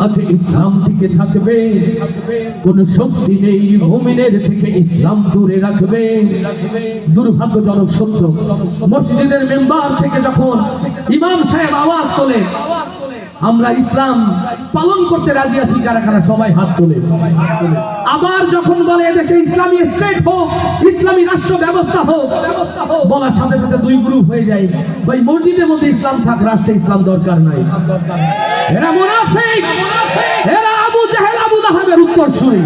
আছে, ইসলাম টিকে থাকবে, কোন শক্তি নেই মুমিনের থেকে ইসলাম দূরে রাখবে। দুর্ভাগ্যজনক সত্য, মসজিদের মেম্বার থেকে যখন ইমাম সাহেব আওয়াজ তোলে আমরা ইসলাম পালন করতে রাজি আছি, কারা কারা সবাই হাত তোলে। আবার যখন বলে এদেশে ইসলামী স্টেট হোক, ইসলামী রাষ্ট্র ব্যবস্থা হোক, বলার সাথে সাথে দুই গ্রুপ হয়ে যায়, ভাই মসজিদের মধ্যে ইসলাম থাক, রাষ্ট্রে ইসলাম দরকার নাই। এরা মুনাফিক, এরা আবু জাহেল আবু লাহাবের উত্তরসূরি।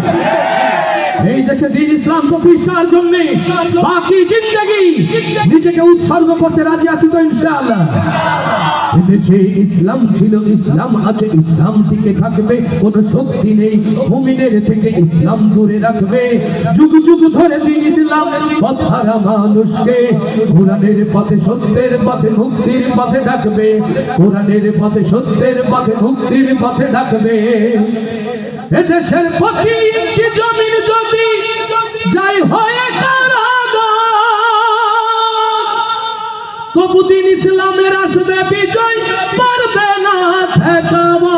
এই দেশে দ্বীন ইসলাম প্রতিষ্ঠার জন্য বাকি জিন্দেগি নিজেকে উৎসর্গ করতে রাজি আছি তো ইনশাআল্লাহ। এদেশে ইসলাম ছিল, ইসলাম আছে, ইসলাম টিকে থাকবে, কোন শক্তি নেই মুমিনের থেকে ইসলাম দূরে রাখবে। যুগ যুগ ধরে দ্বীন ইসলাম পথহারা মানুষকে কোরআনের পথে, সত্যের পথে, মুক্তির পথে ডাকবে। কোরআনের পথে, সত্যের পথে, মুক্তির পথে ডাকবে। এদেশের প্রতি ইঞ্চি জমিন যদি যাই হয়ে তবু দ্বীন ইসলামের আসবে বিজয়, পারবে না ঠেকাবা।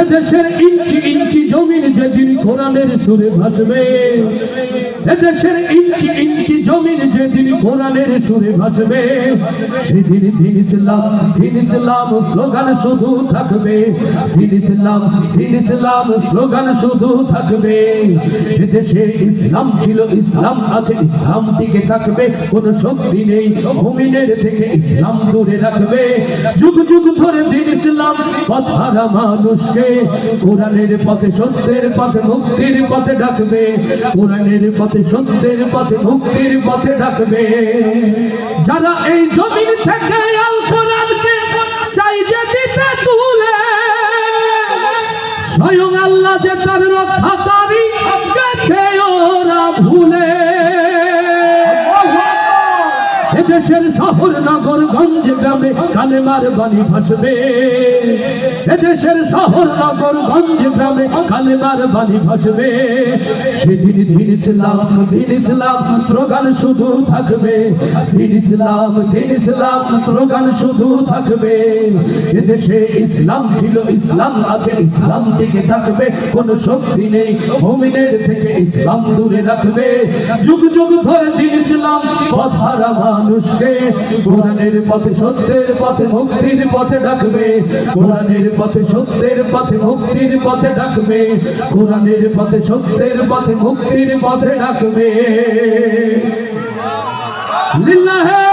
এদেশের ইঞ্চি ইঞ্চি জমিন যেদিন কোরআনের সুরে ভাসবে, এদেশের ইঞ্চি ইঞ্চি জমিন যেদিন কোরআনের সুরে ভাসবে, সেদিন দ্বীন ইসলাম, দ্বীন ইসলাম স্লোগান শুধু থাকবে। দ্বীন ইসলাম, দ্বীন ইসলাম স্লোগান শুধু থাকবে। এদেশে ইসলাম ছিল, ইসলাম আছে, ইসলাম টিকে থাকবে, কোন শক্তি নেই মুমিনের থেকে ইসলাম দূরে রাখবে। যুগ যুগ ধরে দ্বীন ইসলাম পথহারা মানুষকে কোরআনের পথে, সত্যের পথে, মুক্তির পথে ডাকবে। কোরআনের পথে, সত্যের পথে, মুক্তির পথে ডাকবে। যারা এই জমিন থেকে আল কোরআনকে চাই যে দিতে তুলে, স্বয়ং আল্লাহ যে তার রক্ষাকারী গেছে ওরা ভুলে। এদেশের শহর নগর গঞ্জ গ্রামে কালেমার বাণী ভাসবে। এদেশের শহর নগর গঞ্জ গ্রামে কালেমার বাণী ভাসবে। সেদিন দ্বীন ইসলাম, দ্বীন ইসলাম স্লোগান শুধু থাকবে। দ্বীন ইসলাম, দ্বীন ইসলাম স্লোগান শুধু থাকবে। এদেশে ইসলাম ছিল, ইসলাম আছে, ইসলাম টিকে থাকবে, কোন শক্তি নেই মুমিনের থেকে ইসলাম দূরে রাখবে। যুগ যুগ ধরে দ্বীন ইসলাম পথহারা মানুষকে কোরআনের পথে, সত্যের পথে, মুক্তির পথে ডাকবে। কোরআনের পথে, সত্যের পথে, মুক্তির পথে ডাকবে। কোরআনের পথে, সত্যের পথে, মুক্তির পথে ডাকবে। লিল্লাহে